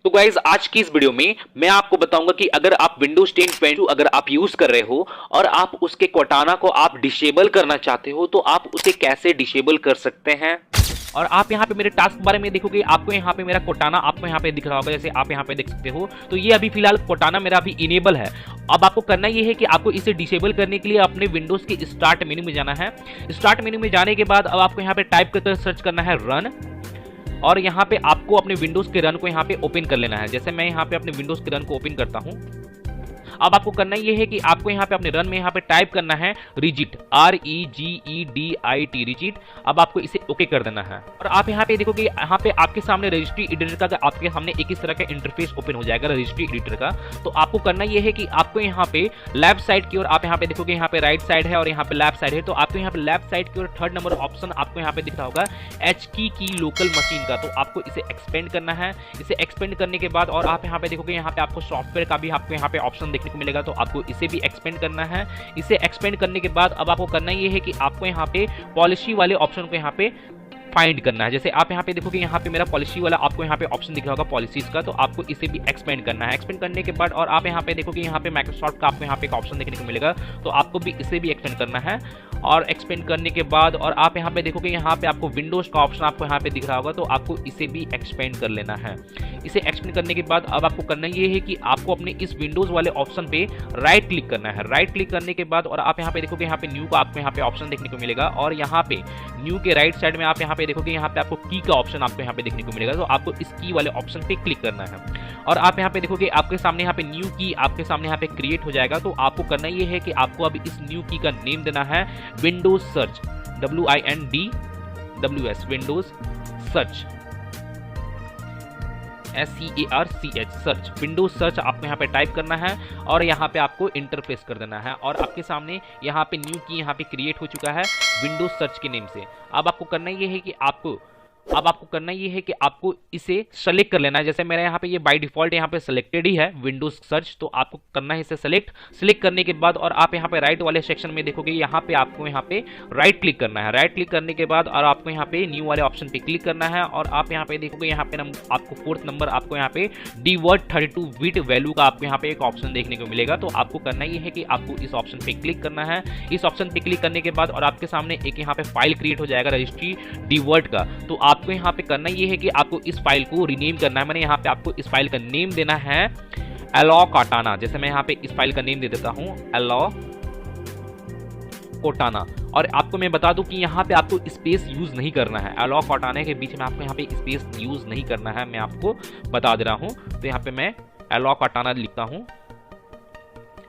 तो गाइज आज की इस वीडियो में मैं आपको बताऊंगा कि अगर आप विंडोज 10 Paint अगर आप यूज कर रहे हो और आप उसके कोटाना को आप डिसेबल करना चाहते हो तो आप उसे कैसे डिसेबल कर सकते हैं। और आप यहाँ पे मेरे टास्क के बारे में देखोगे, आपको यहाँ पे मेरा कोटाना आपको यहाँ पे दिख रहा होगा, जैसे आप यहाँ पे देख सकते हो। तो ये अभी फिलहाल कोटाना मेरा अभी इनेबल है। अब आपको करना ये है कि आपको इसे डिसेबल करने के लिए अपने विंडोज के स्टार्ट मेन्यू में जाना है। स्टार्ट मेन्यू में जाने के बाद अब आपको यहाँ पे टाइप करके सर्च करना है रन, और यहाँ पे आपको अपने विंडोज के रन को यहाँ पे ओपन कर लेना है। जैसे मैं यहाँ पे अपने विंडोज के रन को ओपन करता हूँ। अब आपको करना ये है कि आपको यहाँ पे अपने रन में यहाँ पे टाइप करना है रिजिट, REGEDIT रिजिट। अब आपको इसे ओके कर देना है और आप यहाँ पे देखोगे यहाँ पे आपके सामने रजिस्ट्री एडिटर का आपके सामने एक इस तरह का इंटरफेस ओपन हो जाएगा रजिस्ट्री एडिटर का। तो आपको करना ये है कि आपको यहाँ पे लेफ्ट साइड की ओर आप यहाँ पे देखोगे, यहाँ पे राइट साइड है और यहाँ पे लेफ्ट साइड है। तो आपको यहाँ पे लेफ्ट साइड की ओर थर्ड नंबर ऑप्शन आपको यहाँ पे दिख रहा होगा एच की लोकल मशीन का। तो आपको इसे एक्सपेंड करना है। इसे एक्सपेंड करने के बाद और आप यहाँ पे देखोगे, यहाँ पे आपको सॉफ्टवेयर का भी आपको यहाँ पे ऑप्शन देखने को मिलेगा। तो आपको इसे भी एक्सपेंड करना है। इसे एक्सपेंड करने के बाद अब आपको करना ये है कि आपको यहाँ पे पॉलिसी वाले ऑप्शन को यहाँ पे फाइंड करना है। जैसे आप यहाँ पे देखोगे, यहाँ पे मेरा पॉलिसी वाला आपको यहाँ पे ऑप्शन दिख रहा होगा पॉलिसीज का। तो आपको इसे भी एक्सपेंड करना है। एक्सपेंड करने के बाद और आप यहाँ पे देखोगे, यहाँ पे माइक्रोसॉफ्ट का आपको यहाँ पे एक ऑप्शन देखने को मिलेगा। तो आपको भी इसे भी एक्सपेंड करना है। और एक्सपेंड करने के बाद और आप यहाँ पे देखोगे, यहाँ पे आपको विंडोज का ऑप्शन आपको यहाँ पे दिख रहा होगा। तो आपको इसे भी एक्सपेंड कर लेना है। इसे एक्सपेंड करने के बाद अब आपको करना ये है कि आपको अपने इस विंडोज वाले ऑप्शन पे राइट क्लिक करना है। राइट क्लिक करने के बाद और आप यहाँ पे देखोगे, यहाँ पे न्यू का आपको यहाँ पे ऑप्शन देखने को मिलेगा। और यहाँ पे न्यू के राइट साइड में आप यहाँ पे देखोगे, यहाँ पे आपको की का ऑप्शन आपको यहाँ पे देखने को मिलेगा। तो आपको इस की वाले ऑप्शन पे क्लिक करना है और आप यहाँ पे देखोगे, आपके सामने यहाँ पे न्यू की आपके सामने यहाँ पे क्रिएट हो जाएगा। तो आपको करना ये है कि आपको अब इस न्यू की का नेम देना है Windows search, WINDWS Windows search, SEARCH search, Windows search आपको यहाँ पे टाइप करना है और यहाँ पे आपको इंटरफेस कर देना है। और आपके सामने यहाँ पे न्यू की यहाँ पे क्रिएट हो चुका है विंडोज सर्च के नेम से। अब आपको करना ये है कि आपको इसे सेलेक्ट कर लेना है। जैसे मेरा यहाँ पे ये बाय डिफॉल्ट यहाँ पे सिलेक्टेड ही है विंडोज सर्च। तो आपको करना है इसे सेलेक्ट करने के बाद और आप यहाँ पे राइट वाले सेक्शन में देखोगे, यहाँ पे आपको यहाँ पे राइट क्लिक करना है। राइट क्लिक करने के बाद और आपको यहाँ पे न्यू वाले ऑप्शन पे क्लिक करना है और आप यहाँ पे देखोगे, यहाँ पे आपको फोर्थ नंबर आपको यहाँ पे DWORD 32 बिट वैल्यू का आपको यहाँ पे एक ऑप्शन देखने को मिलेगा। तो आपको करना ये है कि आपको इस ऑप्शन पे क्लिक करना है। इस ऑप्शन पे क्लिक करने के बाद और आपके सामने एक यहाँ पे फाइल क्रिएट हो जाएगा रजिस्ट्री DWORD का। तो आपको यहाँ पे करना ये है कि आपको इस फाइल को रीनेम करना है। मैंने यहाँ पे आपको इस फाइल का नेम देना है एलो कोटाना। जैसे मैं यहाँ पे इस फाइल का नेम दे देता हूँ एलो कोटाना। और आपको मैं बता दूं कि यहाँ पे आपको स्पेस यूज नहीं करना है। एलो कोटाना के बीच में आपको यहाँ पे स्पेस यूज नहीं करना है, मैं आपको बता दे रहा हूँ। तो यहाँ पे मैं एलो कोटाना लिखता हूँ,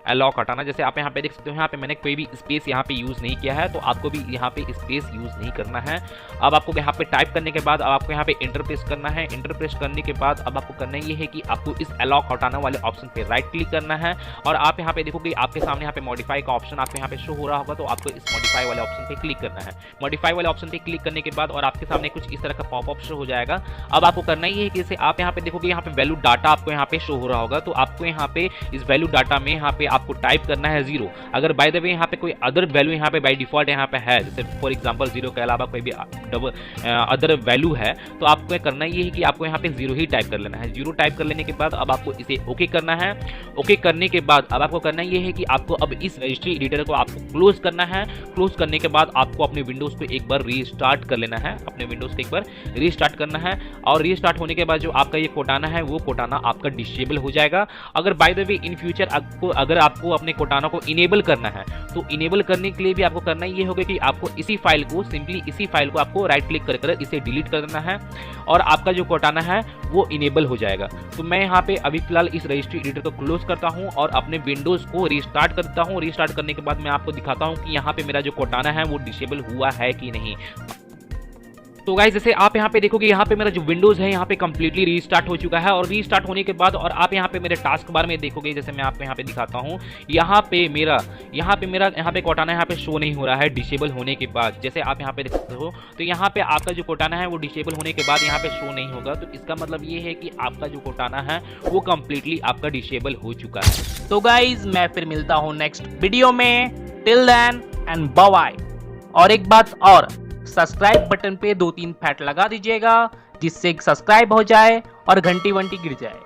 एलो कोटाना। जैसे आप यहाँ पे देख सकते हो, यहाँ पे मैंने कोई भी स्पेस यहाँ पे यूज नहीं किया है। तो आपको भी यहाँ पे स्पेस यूज नहीं करना है। अब आपको यहाँ पे टाइप करने के बाद अब आपको यहाँ पे इंटर प्रेस करना है। इंटर प्रेस करने के बाद अब आपको करना ये है कि आपको इस एलो कोटाना वाले ऑप्शन पे राइट क्लिक करना है और आप यहाँ पे देखोगे, आपके सामने यहाँ पे मॉडिफाई का ऑप्शन आपको यहाँ पे शो हो रहा होगा। तो आपको इस मॉडिफाई वाले ऑप्शन पे क्लिक करना है। मॉडिफाई वाले ऑप्शन पे क्लिक करने के बाद और आपके सामने कुछ इस तरह का पॉपअप शो हो जाएगा। अब आपको करना ये है कि जैसे आप यहाँ पे देखोगे, यहाँ पे वैल्यू डाटा आपको यहाँ पे शो हो रहा होगा। तो आपको यहाँ पे इस वैल्यू डाटा में यहाँ पे आपको टाइप करना है 0। अगर बाय द वे यहाँ पे कोई अदर वैल्यू यहाँ पे बाय डिफॉल्ट यहाँ पे है, जैसे फॉर एग्जांपल 0 के अलावा कोई भी अदर वैल्यू है, तो आपको करना ये है कि आपको यहाँ पे 0 ही टाइप कर लेना है। 0 टाइप कर लेने के बाद अब आपको इसे ओके करना है। ओके करने के बाद अब आपको करना ये है कि आपको अब इस रजिस्ट्री एडिटर को आपको क्लोज करना है। क्लोज करने के बाद आपको अपने विंडोज को एक बार रीस्टार्ट कर लेना है। अपने विंडोज को एक बार रीस्टार्ट करना है और रीस्टार्ट होने के बाद जो आपका ये कोटाना है वो कोटाना आपका डिसेबल हो जाएगा। अगर by the way in future अगर आपको अपने कोटाना को इनेबल करना है तो इनेबल करने के लिए भी आपको करना ये होगा कि आपको इसी फाइल को सिंपली इसी फाइल को आपको राइट क्लिक कर इसे डिलीट कर देना है और आपका जो कोटाना है वो इनेबल हो जाएगा। तो मैं यहाँ पे अभी फिलहाल इस रजिस्ट्री एडिटर को क्लोज करता हूँ और अपने विंडोज को रीस्टार्ट करता हूँ। रीस्टार्ट करने के बाद मैं आपको दिखाता हूँ कि यहाँ पे मेरा जो कोटाना है वो डिसेबल हुआ है कि नहीं। तो गाइस जैसे आप यहाँ पे देखोगे, यहाँ पे मेरा जो विंडोज है यहाँ पे कंप्लीटली रीस्टार्ट हो चुका है। और रीस्टार्ट होने के बाद और आप यहाँ पे मेरे टास्क बार में देखोगे, जैसे मैं आपको यहाँ पे दिखाता हूँ, यहाँ पे मेरा कोटाना यहाँ पे शो नहीं हो रहा है डिसेबल होने के बाद। जैसे आप यहाँ पे देख सकते हो, तो यहाँ पे आपका जो कोटाना है वो डिसेबल होने के बाद यहाँ पे शो नहीं होगा। तो इसका मतलब ये है कि आपका जो कोटाना है वो कंप्लीटली आपका डिसेबल हो चुका है। तो गाइज मैं फिर मिलता हूँ नेक्स्ट वीडियो में। Till then and bye. और एक बात और, सब्सक्राइब बटन पे 2-3 फैट लगा दीजिएगा जिससे सब्सक्राइब हो जाए और घंटी वंटी गिर जाए।